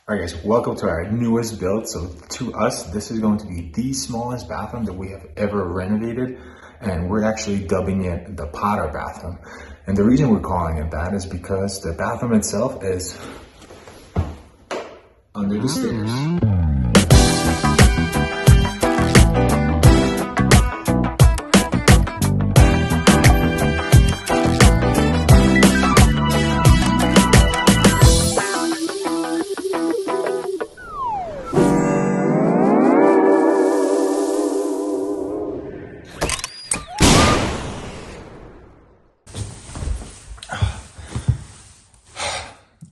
All right, guys, welcome to our newest build. So to us, this is going to be the smallest bathroom that we have ever renovated, and we're actually dubbing it the Potter bathroom. And the reason we're calling it that is because the bathroom itself is under the stairs.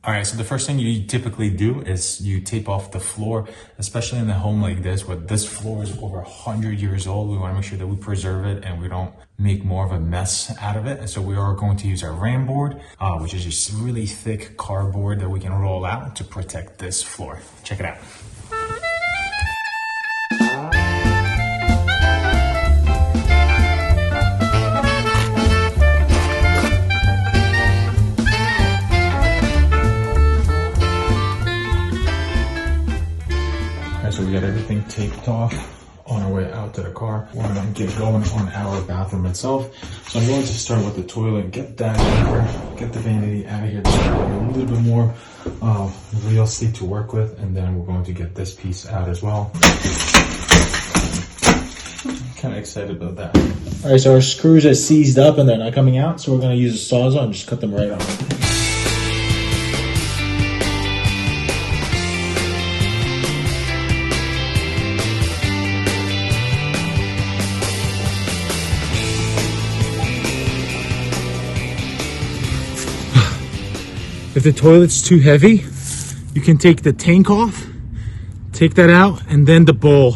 All right, so the first thing you typically do is you tape off the floor, especially in a home like this, where this floor is over 100 years old. We want to make sure that we preserve it and we don't make more of a mess out of it. And so we are going to use our ram board, which is just really thick cardboard that we can roll out to protect this floor. Check it out. So we got everything taped off on our way out to the car. We're gonna get going on our bathroom itself. So I'm going to start with the toilet, get that out of here, get the vanity out of here, so a little bit more real estate to work with, and then we're going to get this piece out as well. I'm kind of excited about that. All right, so our screws are seized up and they're not coming out, so we're gonna use a Sawzall and just cut them right off. If the toilet's too heavy, you can take the tank off, take that out, and then the bowl.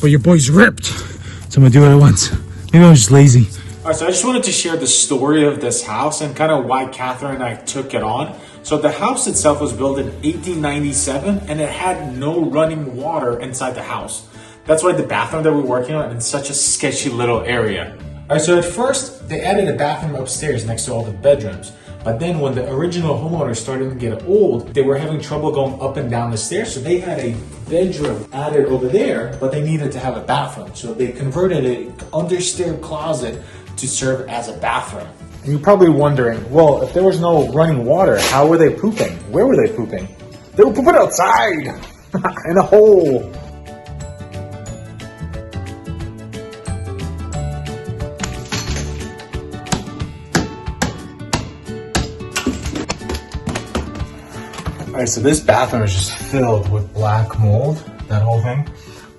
But your boy's ripped, so I'm gonna do it at once. Maybe I'm just lazy. All right, so I just wanted to share the story of this house and kind of why Catherine and I took it on. So the house itself was built in 1897, and it had no running water inside the house. That's why the bathroom that we're working on is in such a sketchy little area. All right, so at first, they added a bathroom upstairs next to all the bedrooms. But then when the original homeowners started to get old, they were having trouble going up and down the stairs. So they had a bedroom added over there, but they needed to have a bathroom. So they converted an understair closet to serve as a bathroom. And you're probably wondering, well, if there was no running water, how were they pooping? Where were they pooping? They were pooping outside in a hole. All right, so this bathroom is just filled with black mold, that whole thing.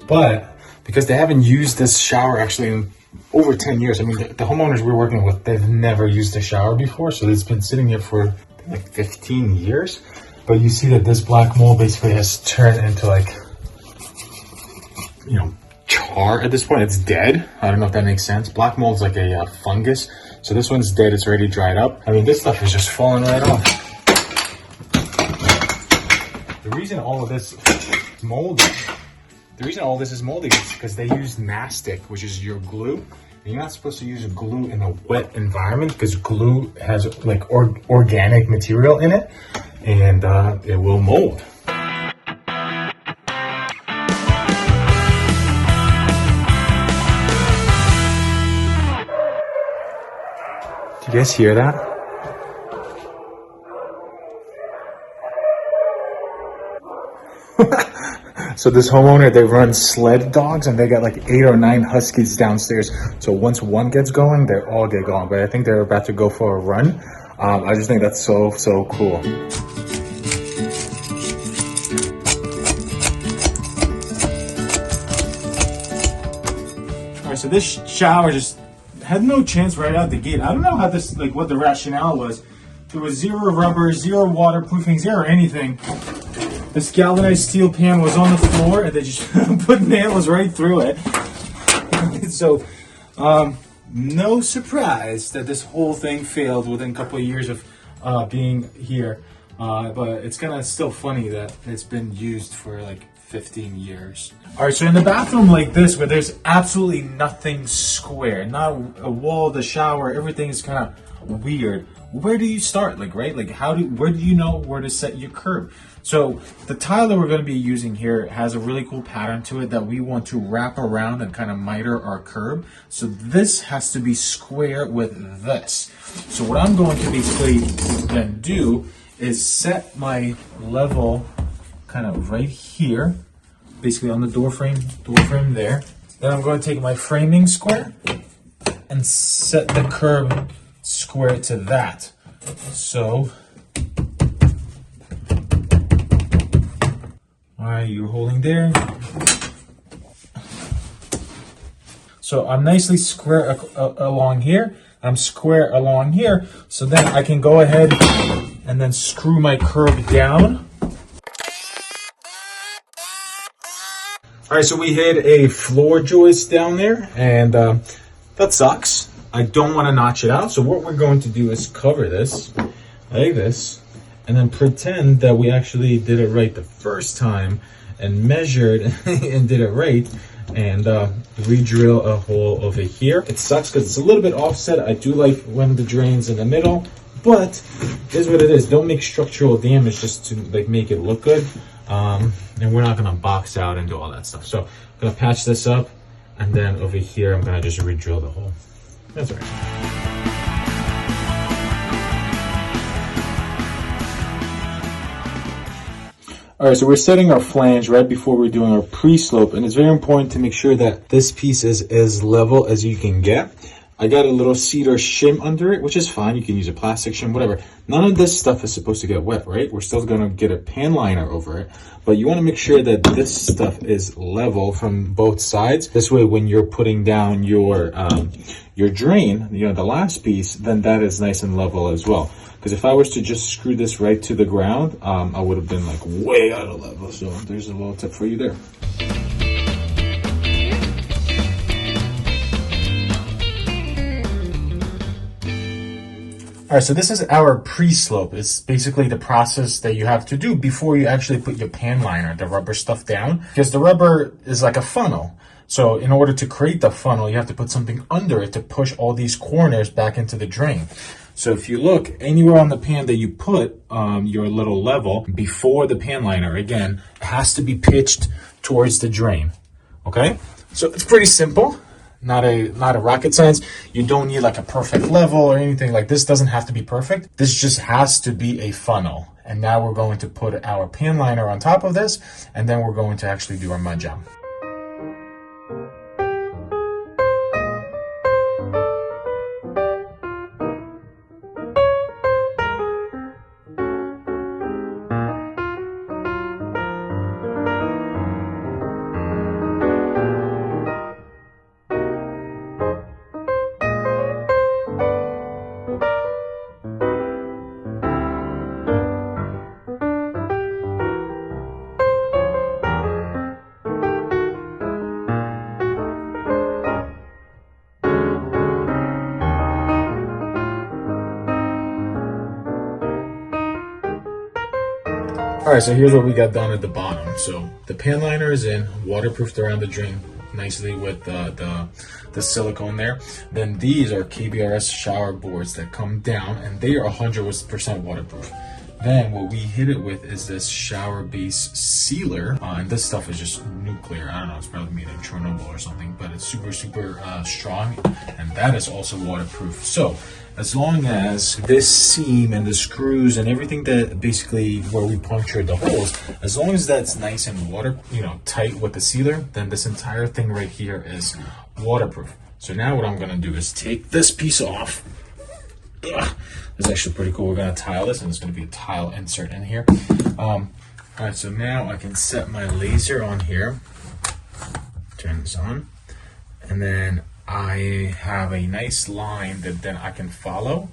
But because they haven't used this shower actually in over 10 years, I mean, the homeowners we're working with, they've never used a shower before. So it's been sitting here for like 15 years. But you see that this black mold basically has turned into like, char at this point. It's dead. I don't know if that makes sense. Black mold is like a fungus. So this one's dead. It's already dried up. I mean, this stuff is just falling right off. The reason all of this is moldy is because they use mastic, which is your glue. And you're not supposed to use glue in a wet environment because glue has like organic material in it, and it will mold. Do you guys hear that? So this homeowner, they run sled dogs, and they got like 8 or 9 huskies downstairs. So once one gets going, they all get going. But I think they're about to go for a run. I just think that's so cool. All right, so this shower just had no chance right out the gate. I don't know how this, what the rationale was. There was 0 rubber, 0 waterproofing, 0 anything. This galvanized steel pan was on the floor, and they just put nails right through it. So, no surprise that this whole thing failed within a couple of years of being here. But it's kind of still funny that it's been used for like 15 years. All right, so in the bathroom like this, where there's absolutely nothing square, not a wall, the shower, everything is kind of weird. where do you start? Like, right? Like, where do you know where to set your curb? So the tile that we're going to be using here has a really cool pattern to it that we want to wrap around and kind of miter our curb. So this has to be square with this. So what I'm going to basically then do is set my level kind of right here, basically on the door frame there. Then I'm going to take my framing square and set the curb square to that. So, all right, you're holding there. So I'm nicely square along here. I'm square along here. So then I can go ahead and then screw my curb down. All right, so we hit a floor joist down there, and that sucks. I don't want to notch it out. So what we're going to do is cover this like this, and then pretend that we actually did it right the first time and measured and did it right, and re-drill a hole over here. It sucks because it's a little bit offset. I do like when the drain's in the middle, but here's what it is. Don't make structural damage just to like make it look good. And we're not gonna box out and do all that stuff. So I'm gonna patch this up, and then over here I'm gonna just re-drill the hole. That's all right. All right, so we're setting our flange right before we're doing our pre-slope, and it's very important to make sure that this piece is as level as you can get. I got a little cedar shim under it, which is fine. You can use a plastic shim, whatever. None of this stuff is supposed to get wet, right? We're still gonna get a pan liner over it, but you wanna make sure that this stuff is level from both sides. This way, when you're putting down your drain, you know, the last piece, then that is nice and level as well. Because if I was to just screw this right to the ground, I would have been like way out of level. So there's a little tip for you there. All right, so this is our pre-slope. It's basically the process that you have to do before you actually put your pan liner, the rubber stuff down, because the rubber is like a funnel. So in order to create the funnel, you have to put something under it to push all these corners back into the drain. So if you look anywhere on the pan that you put your little level before the pan liner, again, it has to be pitched towards the drain. Okay, so it's pretty simple. Not a rocket science. You don't need like a perfect level or anything like this. Doesn't have to be perfect. This just has to be a funnel. And now we're going to put our pan liner on top of this, and then we're going to actually do our mud job. All right, so here's what we got done at the bottom. So the pan liner is in, waterproofed around the drain nicely with the silicone there. Then these are KBRS shower boards that come down, and they are 100% waterproof. Then what we hit it with is this shower base sealer, and this stuff is just nuclear. I don't know, it's probably made in Chernobyl or something, but it's super strong, and that is also waterproof. So as long as this seam and the screws and everything that basically where we punctured the holes, as long as that's nice and tight with the sealer, then this entire thing right here is waterproof. So now what I'm gonna do is take this piece off. It's actually pretty cool. We're gonna tile this, and it's gonna be a tile insert in here. All right, so now I can set my laser on here. Turn this on, and then I have a nice line that then I can follow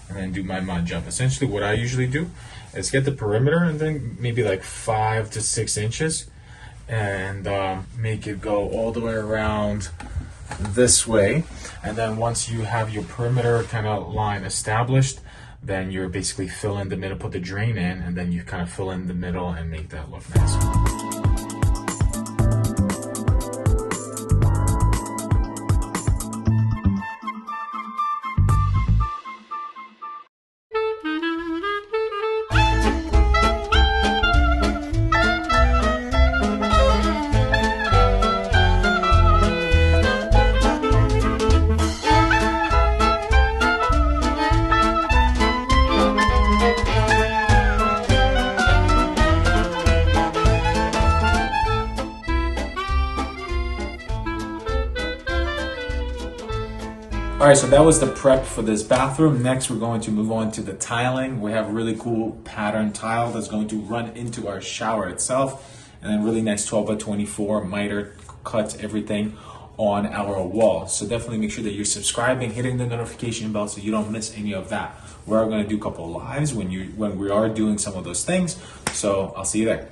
and then do my mud jump. Essentially what I usually do is get the perimeter and then maybe like 5 to 6 inches and make it go all the way around this way. And then once you have your perimeter kind of line established, then you're basically fill in the middle, put the drain in, and then you kind of fill in the middle and make that look nice. right, so that was the prep for this bathroom. Next, we're going to move on to the tiling. We have a really cool pattern tile that's going to run into our shower itself, and then really nice 12 by 24 miter cuts everything on our wall. So definitely make sure that you're subscribing, hitting the notification bell so you don't miss any of that. We are going to do a couple of lives when we are doing some of those things. So I'll see you there.